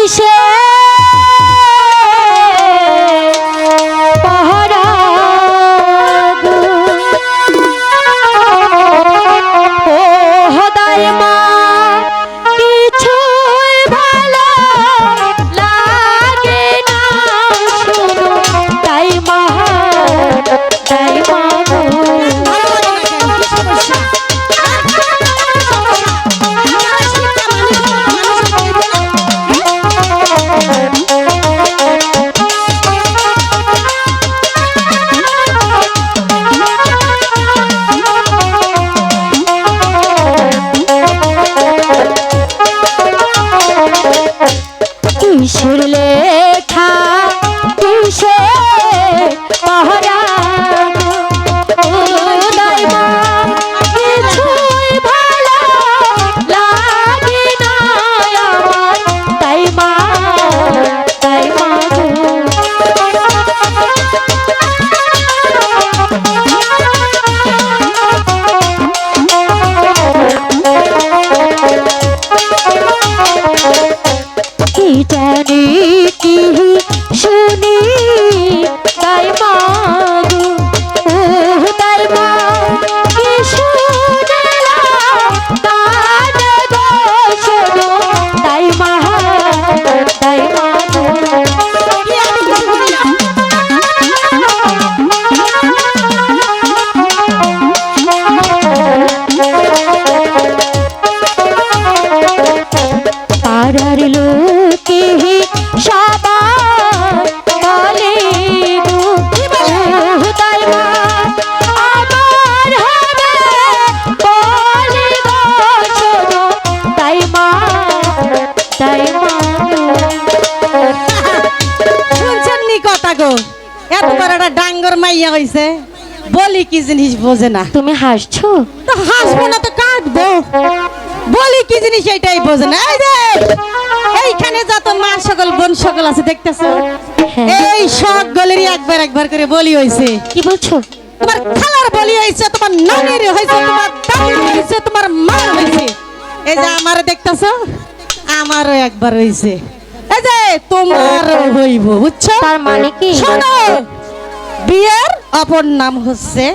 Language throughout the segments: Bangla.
কিসে পাহারা গো? ও খোদায় মা কিছুই ভালো লাগে না শুনো তাই মা গো। কিসের লেখা কিসের পাহারা গো? খোদায় মা কিছুই ভালো লাগে না আমার তাই মা গো। কি জানি কি শুনি তাই মা গো। ও তাই মা কি শুনলাম কানে গো শোনো তাই মা গো। পাড়ার লোকে সবাই বলে গো তাই মা আমার হবে বলে গো শোনো তাই মা শুনছেন নি কথা গো? এত বড় একটা ডাঙ্গর মাইয়া হইছে, বলি কি জিনিস বোঝে না। তুমি হাসছো? তো হাসবো না তো কাঁদবো। বলি কি জিনিস এটাই বোঝে না। এই যে এইখানে যত মা সকল বোন সকল আছে দেখতেছো, এই সকলেরই একবার একবার করে বলি হইছে। কি বলছো? তোমার খালার বলি হইছে, তোমার নানির হইছে, তোমার দাদির হইছে, তোমার মার হইছে। এই যে আমারে দেখতেছো, আমারও একবার হইছে। এই যে তোমারও হইব, বুঝছো? তার মানে কি? শোনো, বিয়ের অপর নাম হচ্ছে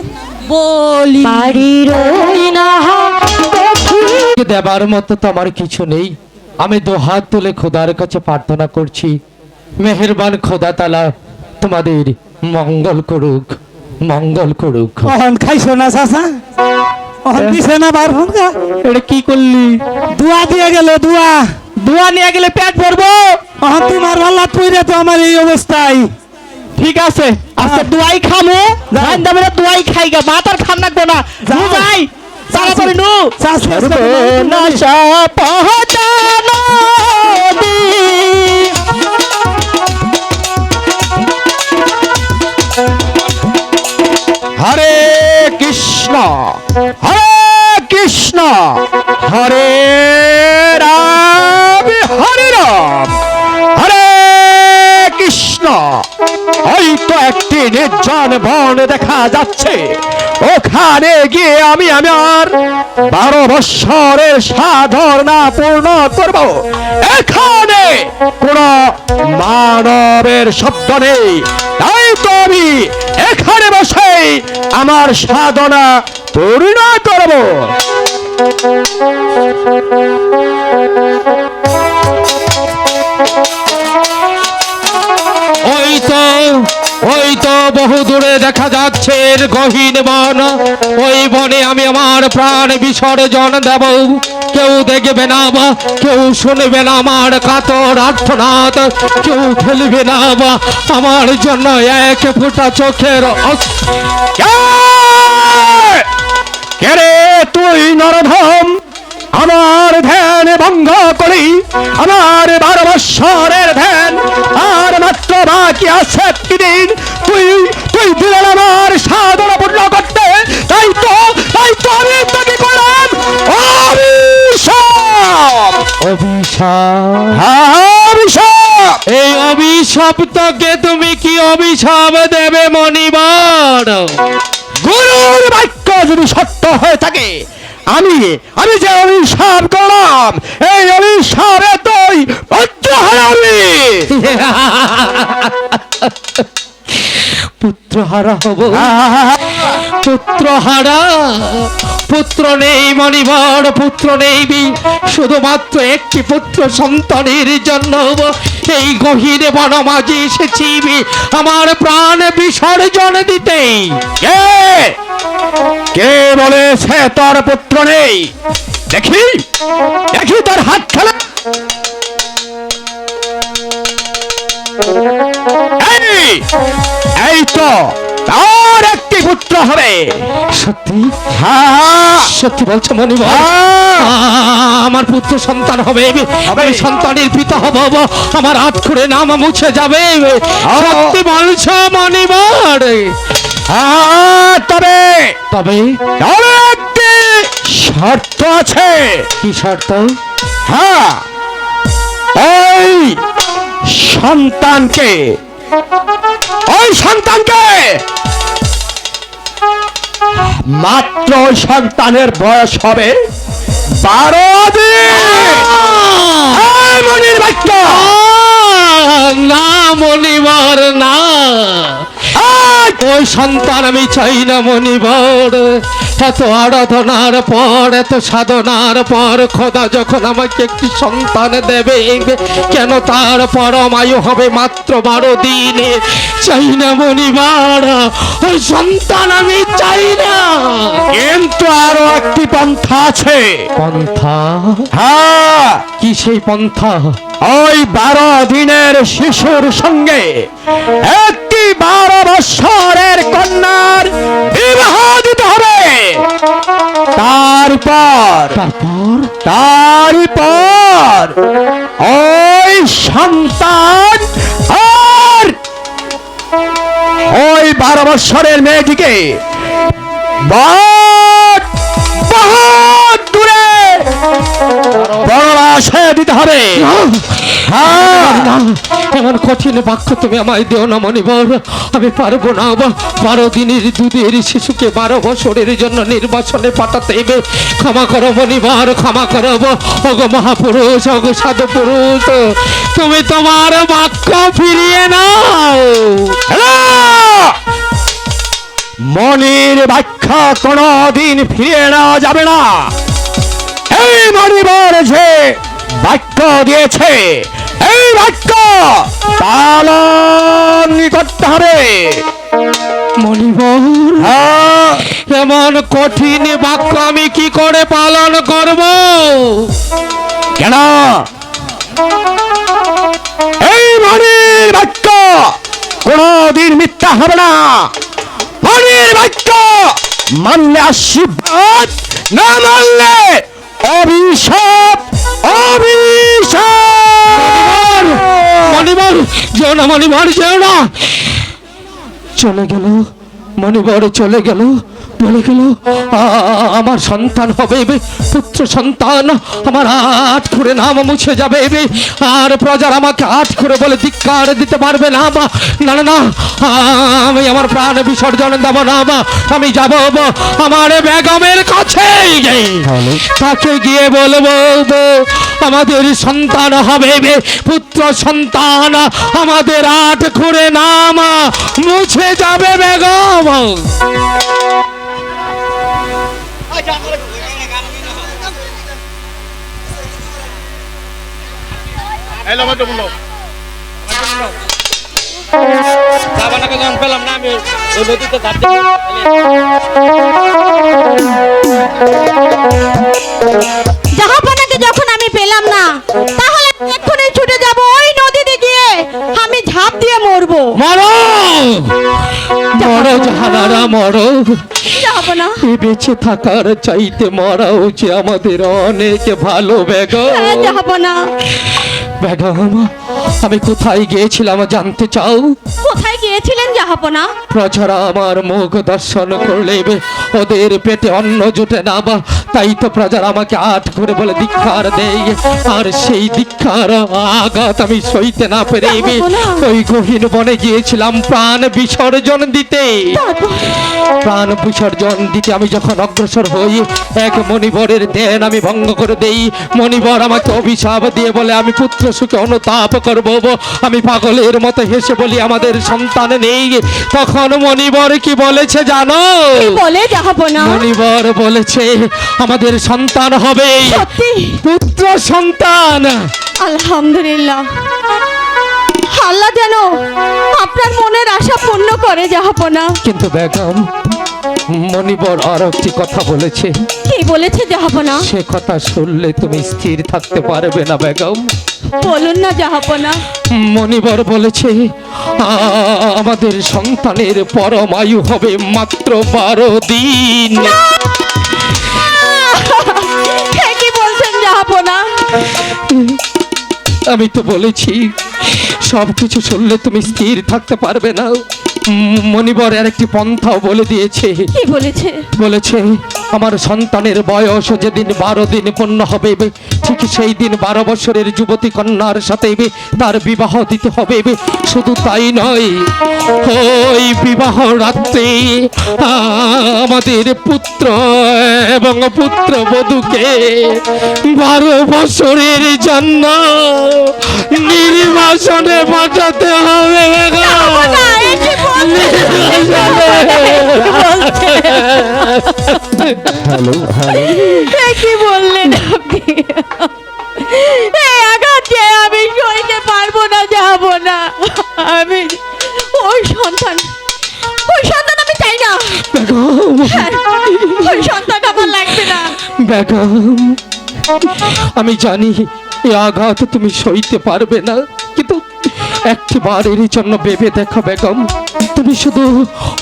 বলি। বাড়ির দেবার মতো তো আমার কিছু নেই। আমি দু হাত তুলে খোদার কাছে প্রার্থনা করছি, মেহেরবান খোদা তাআলা তোমাদের মঙ্গল করুক, মঙ্গল করুক। অহন খাইছো না চাচা? অহন দিছে না বার ফোনকা? এটা কি করলি? দুয়া দিয়ে গেল, দুয়া দোয়া নিয়ে গেলে পেট ভরবো? অহন তোমার ভাল্লা পইরে তো আমার এই অবস্থায়। ঠিক আছে, আজকে দোয়াই খামো, ধান দামে দোয়াই খাইগা, মাতার খান রাখবো না। যাও। যাই তাড়াতাড়ি নু। চাচা সর্বনাশা পহচানো দি। হরে কৃষ্ণ হরে কৃষ্ণ হরে রাম হরে রাম হরে কৃষ্ণ। ওই তো একটি নির্জন বন দেখা যাচ্ছে, ওখানে গিয়ে আমি আমার 12 বৎসরের সাধনা পূর্ণ করব। এখানে কোন মানবের শব্দ নেই, তাই তো আমি এখানে বসে আমার সাধনা পূর্ণ করব। ওই তো বহু দূরে দেখা যাচ্ছে গহীন বন। ওই বনে আমি আমার প্রাণ বিসর্জন দেব। কেউ দেখবে না, কেউ শুনবে না আমার কাতর আর্তনাদ, কেউ ফেলবে না আমার জন্য এক ফোঁটা চোখের কে রে তুই নরধম? আমার ধ্যান ভঙ্গ করি, আমার 12 বৎসরের ধ্যান আর মাত্র বাকি আছে একটি দিন। তুই দিলেন আমার সাধনা পূর্ণ করতে, তাই তো আমি তোকে করলাম অভিশাপ। অভিশাপ? এই অভিশাপ তোকে তুমি কি অভিশাপ দেবে মনিবার? গুরুর বাক্য যদি সত্য হয়ে থাকে, আমি যে অভিশাপ করলাম, এই অভিশাপে তুই বজ্র হয়ে পুত্রহারা হব, পুত্রহারা। পুত্র নেই মণিবর, পুত্র নেই শুধুমাত্র একটি পুত্র সন্তানের জন্য এই গহীন বনমাঝে এসেছি আমার প্রাণ বিসর্জন দিতে। কে বলেছে তোর পুত্র নেই? দেখি দেখি তোর হাত খেলা। এই তো তার একটি পুত্র হবে। সত্যি? হ্যাঁ সত্যি বলছো মণিবর? আমার পুত্র সন্তান হবে, আমি সন্তানের পিতা হব, আমার হাত করে নাম মুছে যাবে। সত্যি বলছো মণিবর? তবে তবে তবে একটি শর্ত আছে। কি শর্ত? হ্যাঁ, ওই সন্তানকে মাত্র ওই সন্তানের বয়স হবে 12 দিন। মনির বাক্য না মণিবর না, ওই সন্তান আমি চাই না মণিবর। এত আরাধনার পর, এত সাধনার পর খোদা যখন আমাকে একটি সন্তান দেবে, কেন তার পরমায়ু হবে মাত্র 12 দিনে? চাই না মণিবর, ওই সন্তান আমি চাই না। কিন্তু আরো একটি পন্থা আছে। পন্থা? হ্যাঁ, কি সেই পন্থা? ওই 12 দিনের শিশুর সঙ্গে একটি 12 বৎসরের কন্যার বিবাহ দিতে হবে। তারপর ওই সন্তান আর ওই 12 বৎসরের মেয়েটিকে বহুত দূরে বনবাসে দিতে হবে। এমন কঠিন বাক্য তুমি আমায় দিও না মণিবর, আমি পারবো না। 12 দিনের দুধের শিশুকে 12 বছরের জন্য নির্বাসনে পাঠাতে হবে। ক্ষমা করো মণিবর, ক্ষমা করো। ওগো মহাপুরুষ, ওগো সাধু পুরুষ, তুমি তোমার বাক্য ফিরিয়ে নাও। মনির ব্যাখ্যা কোনদিন ফিরিয়ে নেওয়া যাবে না। এই মণিবর যে বাক্য দিয়েছে, এই বাক্য পালন করতে হবে। মণিবর, এমন কঠিন বাক্য আমি কি করে পালন করব? কেন? এই মনির বাক্য কোনদিন মিথ্যা হবে না। মনির বাক্য মানলে আশীর্বাদ, না মানলে অভিশাপ। মণিবর যেও না, মণিবর যেও না। চলে গেল মণিবর, চলে গেল, বলে গেল আমার সন্তান হবে, পুত্র সন্তান। আমার আট করে নাম মুছে যাবে, আর প্রজার আমাকে আট করে বলে ধিক্কার দিতে পারবে না। না না না, আমি আমার প্রাণ বিসর্জন দেব না। আমি যাব আমার বেগমের কাছে, তাকে গিয়ে বলবো আমাদের সন্তান হবে, পুত্র সন্তান। আমাদের আট করে নাম মুছে যাবে বেগম। পেলাম না আমি ওই নদীতে জাহাপনাকে যখন আমি পেলাম না, তাহলে এক্ষুনি ছুটে যাব ওই নদীতে গিয়ে আমি ঝাঁপ দিয়ে মরবো। মরো মরো জাহানারা মরো। জাহাপনা, এই বেঁচে থাকার চাইতে মরা উচিত আমাদের অনেক ভালো বেগম। জাহাপনা, বেগম আমি কোথায় গিয়েছিলাম জানতে চাও? কোথায় গিয়েছিলেন জাহাপনা? প্রজারা আমার মুখ দর্শন করলে ওদের পেটে অন্ন জুটে না, তাই তো প্রজারা আমাকে আট করে বলে ধিক্কার দেয়। আর সেই ধিক্কার আঘাত আমি সইতে না পেরে ওই গহীন বনে গিয়েছিলাম প্রাণ বিসর্জন দিতে। প্রাণ বিসর্জন দিতে আমি যখন অগ্রসর হই, এক মণিবরের ধ্যান আমি ভঙ্গ করে দেই। মণিবর আমাকে অভিশাপ দিয়ে বলে আমি পুত্র সুখে অনুতাপ করব। আমি পাগলের মতো হেসে বলি আমাদের সন্তান নেই। তখন মণিবর কি বলেছে জানো? কি বলে জাহাপনা? মণিবর বলেছে আমাদের সন্তান হবে, সত্যি? পুত্র সন্তান। আলহামদুলিল্লাহ, আল্লাহ যেন আপনার মনের আশা পূর্ণ করে জাহাপনা। কিন্তু বেগম, মণিবর আর একটি কথা বলেছে। কি বলেছে জাহাপনা? সে কথা শুনলে তুমি স্থির থাকতে পারবে না বেগম। বলুন না জাহাপনা। মণিবর বলেছে আমাদের সন্তানের পরমায়ু হবে মাত্র 12 দিন। কি বলছেন জাহাপনা? আমি তো বলেছি সবকিছু শুনলে তুমি স্থির থাকতে পারবে না। মণিবর আর একটি পন্থাও বলে দিয়েছে। কি বলেছে? বলেছে আমার সন্তানের বয়স যেদিন 12 দিন পূর্ণ হবে, ঠিক সেই দিন 12 বছরের যুবতী কন্যার সাথে তার বিবাহ দিতে হবে। শুধু তাই নয়, ওই বিবাহ রাত্রে আমাদের পুত্র এবং পুত্র বধূকে 12 বছরের জন্য নির্বাসনে পাঠাতে হবে। জাহাপনা, এ কি কি বললেন আপনি? এই আঘাত যে আমি সইতে পারবো না জাহাপনা। আমি ওই সন্তান আমি চাই না। হ্যাঁ, ওই সন্তান আমার লাগবে না। বেগম, আমি জানি এই আঘাত তুমি সইতে পারবে না, কিন্তু একটি বারের জন্য ভেবে দেখো বেগম, তুমি শুধু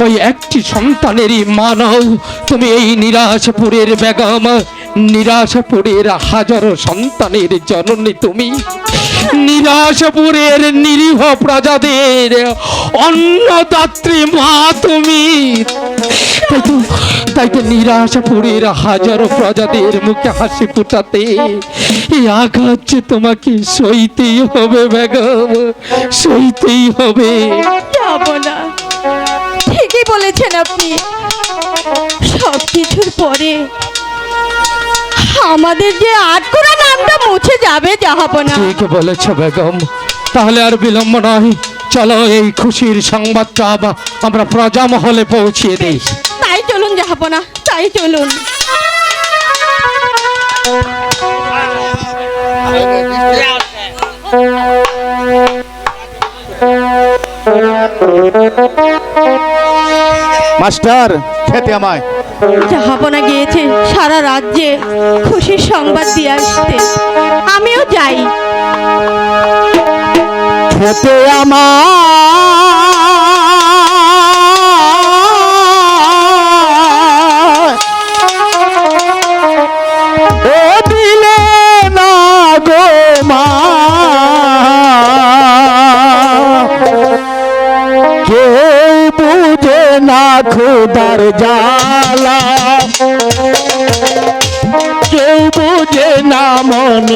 ওই একটি সন্তানেরই মা নও, তুমি এই নিরাশপুরের বেগম, নিরাশপুরের হাজারো সন্তানের জননী তুমি, নিরাশপুরের নিরীহ প্রজাদের অন্নদাত্রী মা তুমি। তাই তো নিরাশপুরের হাজারো প্রজাদের মুখে হাসি ফুটাতে এই আঘাত যে তোমাকে সইতেই হবে বেগম, সইতেই হবে। যাবো না, ঠিকই বলেছেন আপনি। সব কিছুর পরে আমাদের যে আটকোড়া নামটা মুছে যাবে জাহাপনা। ঠিক বলেছ বেগম, তাহলে আর বিলম্ব নয়, চলো এই খুশির সংবাদটা আমরা প্রজা মহলে পৌঁছিয়ে দিই। তাই চলুন জাহাপনা, তাই চলুন। মাস্টার, খেতে আমায়। জাহাপনা গিয়েছে সারা রাজ্যে খুশির সংবাদ দিয়ে আসতে, আমিও যাই। খেতে আমার ও দিলে না গো মা, কেউ বুঝে না খোদার জ্বালা, কেউ বুঝে না মন